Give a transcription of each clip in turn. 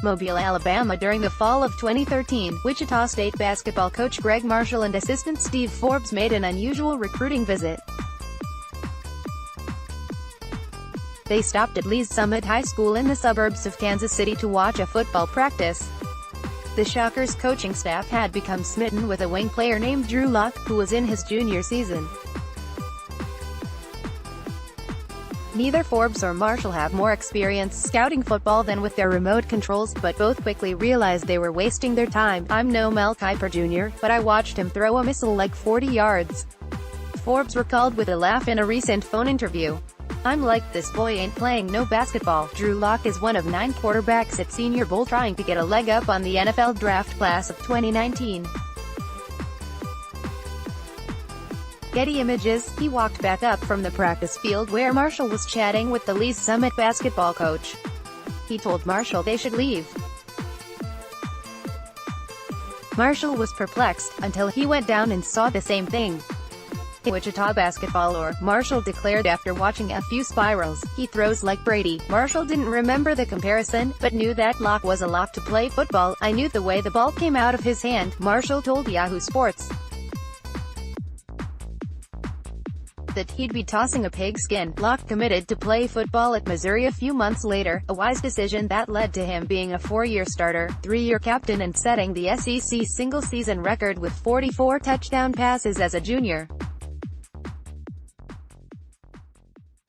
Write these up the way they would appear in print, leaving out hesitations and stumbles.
Mobile, Alabama during the fall of 2013. Wichita State basketball coach Gregg Marshall and assistant Steve Forbes made an unusual recruiting visit. They stopped at Lee's Summit High School in the suburbs of Kansas City to watch a football practice. The Shockers coaching staff had become smitten with a wing player named Drew Lock, who was in his junior season. Neither Forbes or Marshall have more experience scouting football than with their remote controls, but both quickly realized they were wasting their time. "I'm no Mel Kiper Jr., but I watched him throw a missile like 40 yards. Forbes recalled with a laugh in a recent phone interview. "I'm like, this boy ain't playing no basketball." Drew Lock is one of 9 quarterbacks at Senior Bowl trying to get a leg up on the NFL draft class of 2019. Getty Images. He walked back up from the practice field where Marshall was chatting with the Lee's Summit basketball coach. He told Marshall they should leave. Marshall was perplexed, until he went down and saw the same thing. Wichita basketballer, Marshall declared after watching a few spirals, "He throws like Brady." Marshall didn't remember the comparison, but knew that Lock was a lock to play football. "I knew the way the ball came out of his hand," Marshall told Yahoo Sports. That he'd be tossing a pigskin. Lock committed to play football at Missouri a few months later, a wise decision that led to him being a 4-year starter, 3-year captain and setting the SEC single-season record with 44 touchdown passes as a junior.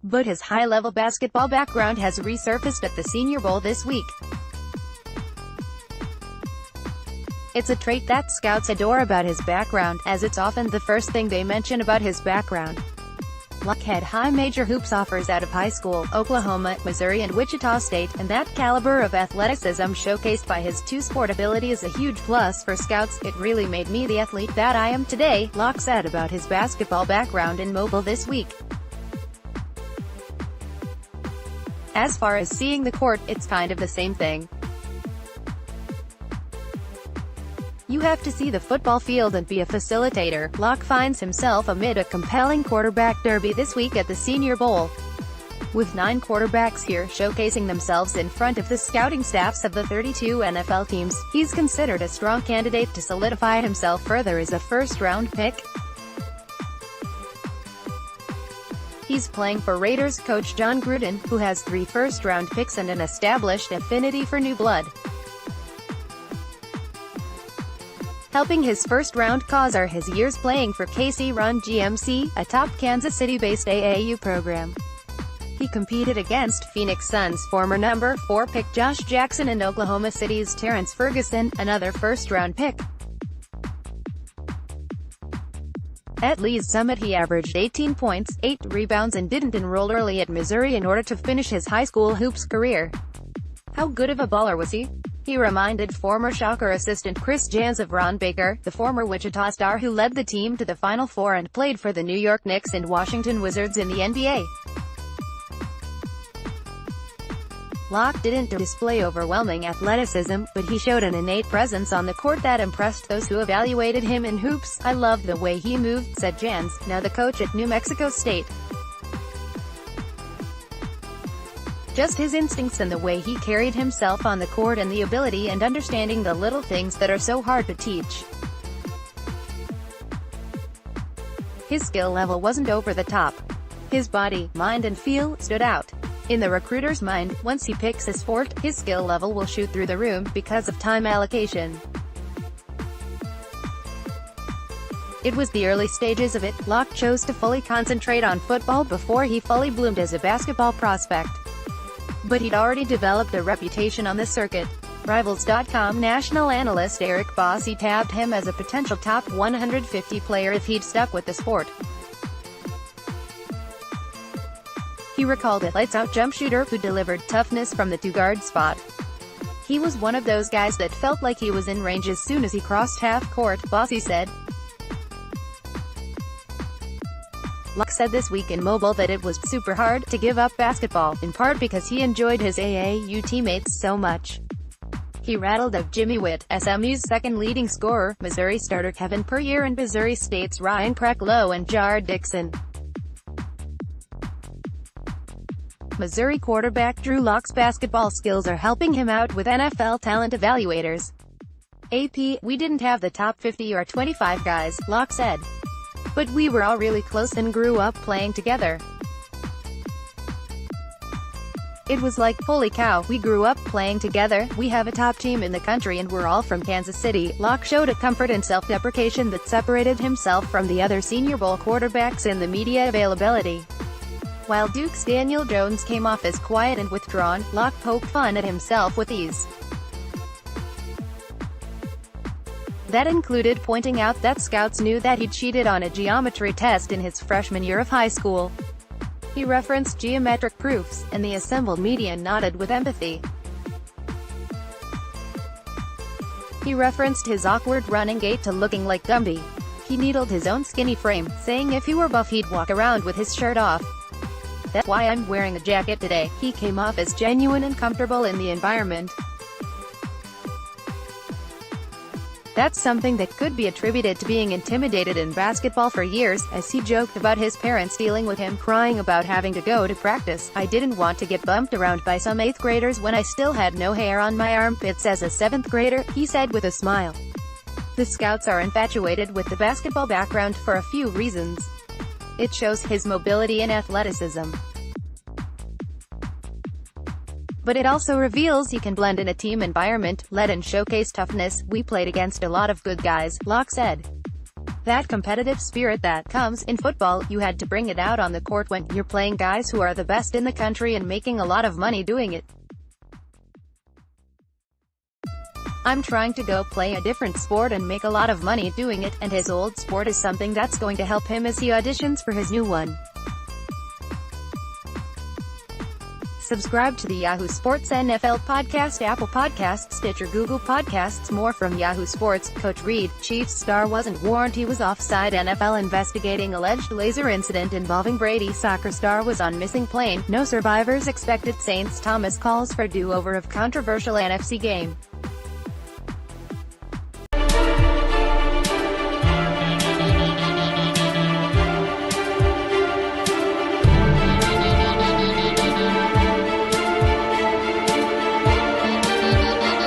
But his high-level basketball background has resurfaced at the Senior Bowl this week. It's a trait that scouts adore about his background, as it's often the first thing they mention about his background. Lock had high major hoops offers out of high school, Oklahoma, Missouri and Wichita State, and that caliber of athleticism showcased by his two-sport ability is a huge plus for scouts. "It really made me the athlete that I am today," Lock said about his basketball background in Mobile this week. "As far as seeing the court, it's kind of the same thing. You have to see the football field and be a facilitator." Lock finds himself amid a compelling quarterback derby this week at the Senior Bowl. With 9 quarterbacks here showcasing themselves in front of the scouting staffs of the 32 NFL teams, he's considered a strong candidate to solidify himself further as a first-round pick. He's playing for Raiders coach John Gruden, who has 3 first-round picks and an established affinity for new blood. Helping his first-round cause are his years playing for KC-run GMC, a top Kansas City-based AAU program. He competed against Phoenix Suns former number 4 pick Josh Jackson and Oklahoma City's Terrence Ferguson, another first-round pick. At Lee's Summit he averaged 18 points, 8 rebounds and didn't enroll early at Missouri in order to finish his high school hoops career. How good of a baller was he? He reminded former Shocker assistant Chris Jans of Ron Baker, the former Wichita star who led the team to the Final Four and played for the New York Knicks and Washington Wizards in the NBA. Lock didn't display overwhelming athleticism, but he showed an innate presence on the court that impressed those who evaluated him in hoops. "I loved the way he moved," said Jans, now the coach at New Mexico State. "Just his instincts and the way he carried himself on the court and the ability and understanding the little things that are so hard to teach. His skill level wasn't over the top. His body, mind and feel stood out. In the recruiter's mind, once he picks a sport, his skill level will shoot through the roof because of time allocation." It was the early stages of it. Lock chose to fully concentrate on football before he fully bloomed as a basketball prospect. But he'd already developed a reputation on the circuit. Rivals.com national analyst Eric Bossi tabbed him as a potential top 150 player if he'd stuck with the sport. He recalled a lights-out jump shooter who delivered toughness from the 2-guard spot. "He was one of those guys that felt like he was in range as soon as he crossed half-court," Bossi said. Lock said this week in Mobile that it was super hard to give up basketball, in part because he enjoyed his AAU teammates so much. He rattled out Jimmy Witt, SMU's second leading scorer, Missouri starter Kevin Puryear and Missouri State's Ryan Preklow and Jared Dixon. Missouri quarterback Drew Lock's basketball skills are helping him out with NFL talent evaluators. AP, we didn't have the top 50 or 25 guys, Lock said. But we were all really close and grew up playing together. It was like, holy cow, we grew up playing together, we have a top team in the country and we're all from Kansas City. Lock showed a comfort and self-deprecation that separated himself from the other Senior Bowl quarterbacks in the media availability. While Duke's Daniel Jones came off as quiet and withdrawn, Lock poked fun at himself with ease. That included pointing out that scouts knew that he cheated on a geometry test in his freshman year of high school. He referenced geometric proofs, and the assembled media nodded with empathy. He referenced his awkward running gait to looking like Gumby. He needled his own skinny frame, saying if he were buff he'd walk around with his shirt off. That's why I'm wearing a jacket today. He came off as genuine and comfortable in the environment. That's something that could be attributed to being intimidated in basketball for years, as he joked about his parents dealing with him crying about having to go to practice. I didn't want to get bumped around by some 8th graders when I still had no hair on my armpits as a 7th grader, he said with a smile. The Scouts are infatuated with the basketball background for a few reasons. It shows his mobility and athleticism. But it also reveals he can blend in a team environment, lead and showcase toughness. We played against a lot of good guys, Lock said. That competitive spirit that comes in football, you had to bring it out on the court when you're playing guys who are the best in the country and making a lot of money doing it. I'm trying to go play a different sport and make a lot of money doing it, and his old sport is something that's going to help him as he auditions for his new one. Subscribe to the Yahoo Sports NFL podcast, Apple Podcasts, Stitcher, Google Podcasts. More from Yahoo Sports. Coach Reid, Chiefs star wasn't warned he was offside. NFL investigating alleged laser incident involving Brady. Soccer star was on missing plane. No survivors expected. Saints Thomas calls for do-over of controversial NFC game.